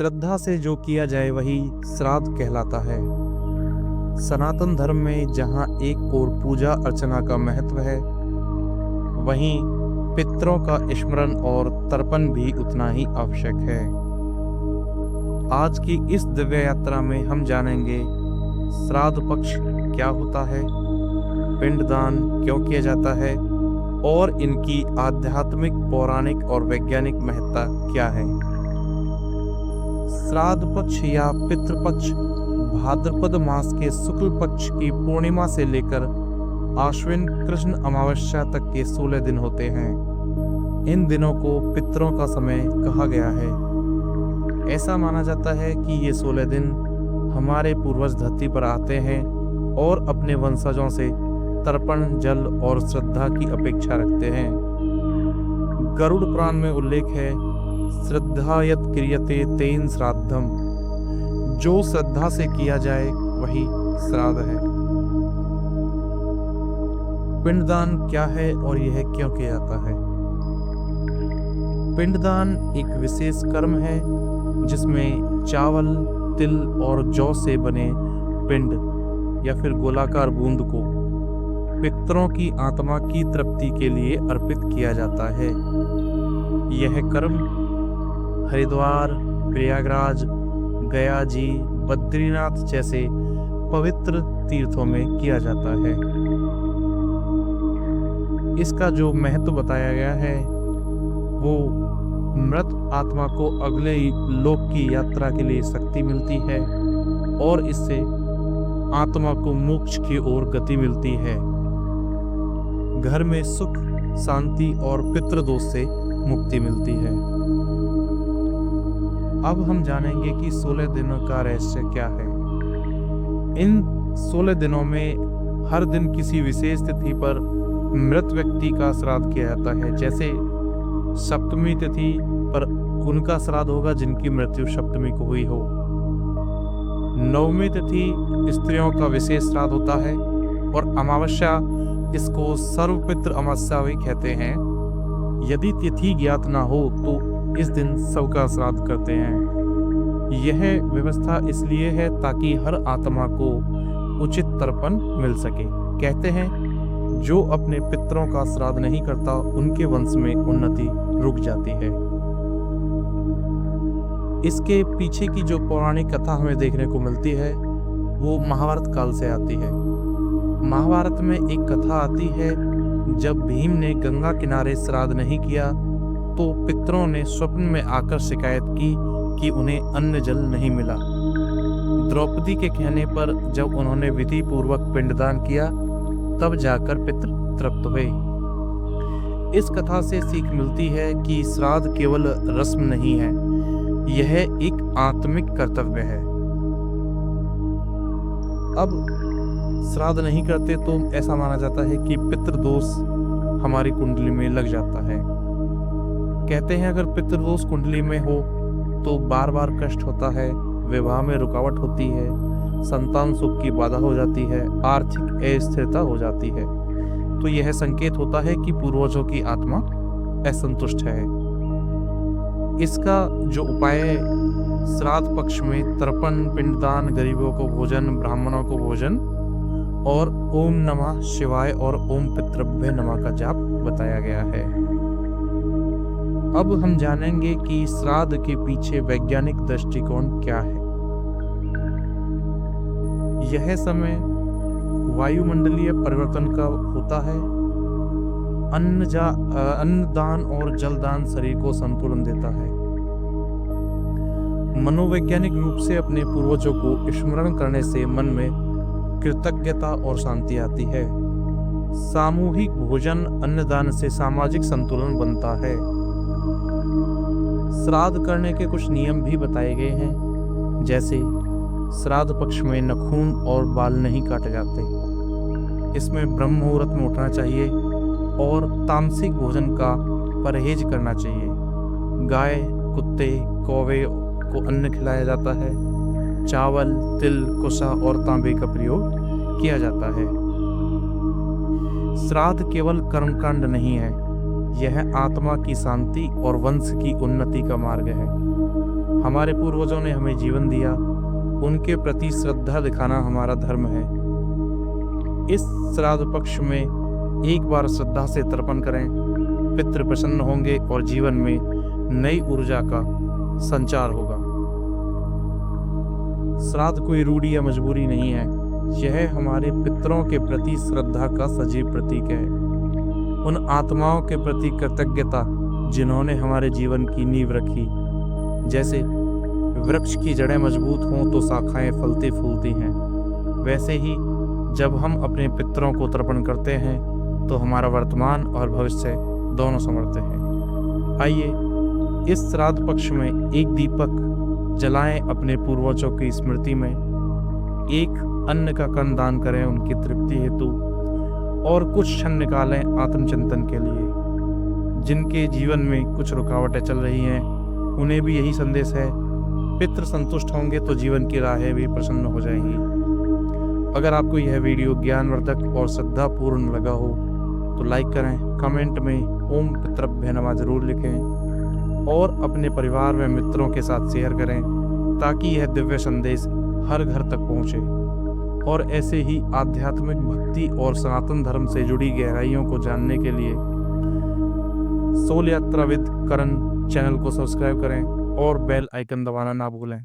श्रद्धा से जो किया जाए वही श्राद्ध कहलाता है। सनातन धर्म में जहाँ एक ओर पूजा अर्चना का महत्व है, वहीं पितरों का स्मरण और तर्पण भी उतना ही आवश्यक है। आज की इस दिव्य यात्रा में हम जानेंगे श्राद्ध पक्ष क्या होता है, पिंडदान क्यों किया जाता है और इनकी आध्यात्मिक, पौराणिक और वैज्ञानिक महत्ता क्या है। श्राद्ध पक्ष या पितृपक्ष भाद्रपद मास के शुक्ल पक्ष की पूर्णिमा से लेकर आश्विन कृष्ण अमावस्या तक के 16 दिन होते हैं। इन दिनों को पितरों का समय कहा गया है। ऐसा माना जाता है कि ये 16 दिन हमारे पूर्वज धरती पर आते हैं और अपने वंशजों से तर्पण, जल और श्रद्धा की अपेक्षा रखते हैं। गरुड़ पुराण में उल्लेख है, श्रद्धा यत् क्रियते तेन श्राद्धम, जो श्रद्धा से किया जाए वही श्राद्ध है। पिंडदान क्या है और यह क्यों किया जाता है। पिंडदान एक विशेष कर्म है जिसमें चावल, तिल और जौ से बने पिंड या फिर गोलाकार बूंद को पितरों की आत्मा की तृप्ति के लिए अर्पित किया जाता है। यह कर्म हरिद्वार, प्रयागराज, गया जी, बद्रीनाथ जैसे पवित्र तीर्थों में किया जाता है। इसका जो महत्व बताया गया है वो मृत आत्मा को अगले लोक की यात्रा के लिए शक्ति मिलती है और इससे आत्मा को मोक्ष की ओर गति मिलती है। घर में सुख, शांति और पितृदोष से मुक्ति मिलती है। अब हम जानेंगे कि 16 दिनों का रहस्य क्या है। इन 16 दिनों में हर दिन किसी विशेष तिथि पर मृत व्यक्ति का श्राद्ध किया जाता है। जैसे सप्तमी तिथि पर उनका श्राद्ध होगा जिनकी मृत्यु सप्तमी को हुई हो। नवमी तिथि स्त्रियों का विशेष श्राद्ध होता है और अमावस्या, इसको सर्वपितृ अमावस्या भी कहते हैं। यदि तिथि ज्ञात ना हो तो इस दिन सबका श्राद्ध करते हैं। यह व्यवस्था इसलिए है ताकि हर आत्मा को उचित तर्पण मिल सके। कहते हैं जो अपने पितरों का श्राद्ध नहीं करता उनके वंश में उन्नति रुक जाती है। इसके पीछे की जो पौराणिक कथा हमें देखने को मिलती है वो महाभारत काल से आती है। महाभारत में एक कथा आती है, जब भीम ने गंगा किनारे श्राद्ध नहीं किया तो पितरों ने स्वप्न में आकर शिकायत की कि उन्हें अन्न जल नहीं मिला। द्रौपदी के कहने पर जब उन्होंने विधि पूर्वक पिंडदान किया तब जाकर पितृ तृप्त हुए। इस कथा से सीख मिलती है कि श्राद्ध केवल रस्म नहीं है, यह एक आत्मिक कर्तव्य है। अब श्राद्ध नहीं करते तो ऐसा माना जाता है कि पितृदोष हमारी कुंडली में लग जाता है। कहते हैं अगर पितृदोष कुंडली में हो तो बार बार कष्ट होता है, विवाह में रुकावट होती है, संतान सुख की बाधा हो जाती है, आर्थिक अस्थिरता हो जाती है। तो यह संकेत होता है कि पूर्वजों की आत्मा असंतुष्ट है। इसका जो उपाय है, श्राद्ध पक्ष में तर्पण, पिंडदान, गरीबों को भोजन, ब्राह्मणों को भोजन और ओम नमः शिवाय और ओम पितृभ्य नमः का जाप बताया गया है। अब हम जानेंगे कि श्राद्ध के पीछे वैज्ञानिक दृष्टिकोण क्या है। यह समय वायुमंडलीय परिवर्तन का होता है। अन्नदान और जलदान शरीर को संतुलन देता है। मनोवैज्ञानिक रूप से अपने पूर्वजों को स्मरण करने से मन में कृतज्ञता और शांति आती है। सामूहिक भोजन, अन्नदान से सामाजिक संतुलन बनता है। श्राद्ध करने के कुछ नियम भी बताए गए हैं, जैसे श्राद्ध पक्ष में नखून और बाल नहीं काटे जाते। इसमें ब्रह्म मुहूर्त में उठना चाहिए और तामसिक भोजन का परहेज करना चाहिए। गाय, कुत्ते, कौवे को अन्न खिलाया जाता है। चावल, तिल, कुसा और तांबे का प्रयोग किया जाता है। श्राद्ध केवल कर्मकांड नहीं है, यह आत्मा की शांति और वंश की उन्नति का मार्ग है। हमारे पूर्वजों ने हमें जीवन दिया, उनके प्रति श्रद्धा दिखाना हमारा धर्म है। इस श्राद्ध पक्ष में एक बार श्रद्धा से तर्पण करें, पितृ प्रसन्न होंगे और जीवन में नई ऊर्जा का संचार होगा। श्राद्ध कोई रूढ़ी या मजबूरी नहीं है, यह हमारे पितरों के प्रति श्रद्धा का सजीव प्रतीक है। उन आत्माओं के प्रति कृतज्ञता जिन्होंने हमारे जीवन की नींव रखी। जैसे वृक्ष की जड़ें मजबूत हों तो शाखाएं फलती फूलती हैं, वैसे ही जब हम अपने पितरों को तर्पण करते हैं तो हमारा वर्तमान और भविष्य दोनों संवरते हैं। आइए इस श्राद्ध पक्ष में एक दीपक जलाएं अपने पूर्वजों की स्मृति में, एक अन्न का कण दान करें उनकी तृप्ति हेतु, और कुछ क्षण निकालें आत्मचिंतन के लिए। जिनके जीवन में कुछ रुकावटें चल रही हैं उन्हें भी यही संदेश है, पितृ संतुष्ट होंगे तो जीवन की राहें भी प्रसन्न हो जाएंगी। अगर आपको यह वीडियो ज्ञानवर्धक और श्रद्धापूर्ण लगा हो तो लाइक करें, कमेंट में ओम पितृभ्य नमः जरूर लिखें और अपने परिवार व मित्रों के साथ शेयर करें ताकि यह दिव्य संदेश हर घर तक पहुंचे। और ऐसे ही आध्यात्मिक भक्ति और सनातन धर्म से जुड़ी गहराइयों को जानने के लिए सोल यात्रा विद करण चैनल को सब्सक्राइब करें और बेल आइकन दबाना ना भूलें।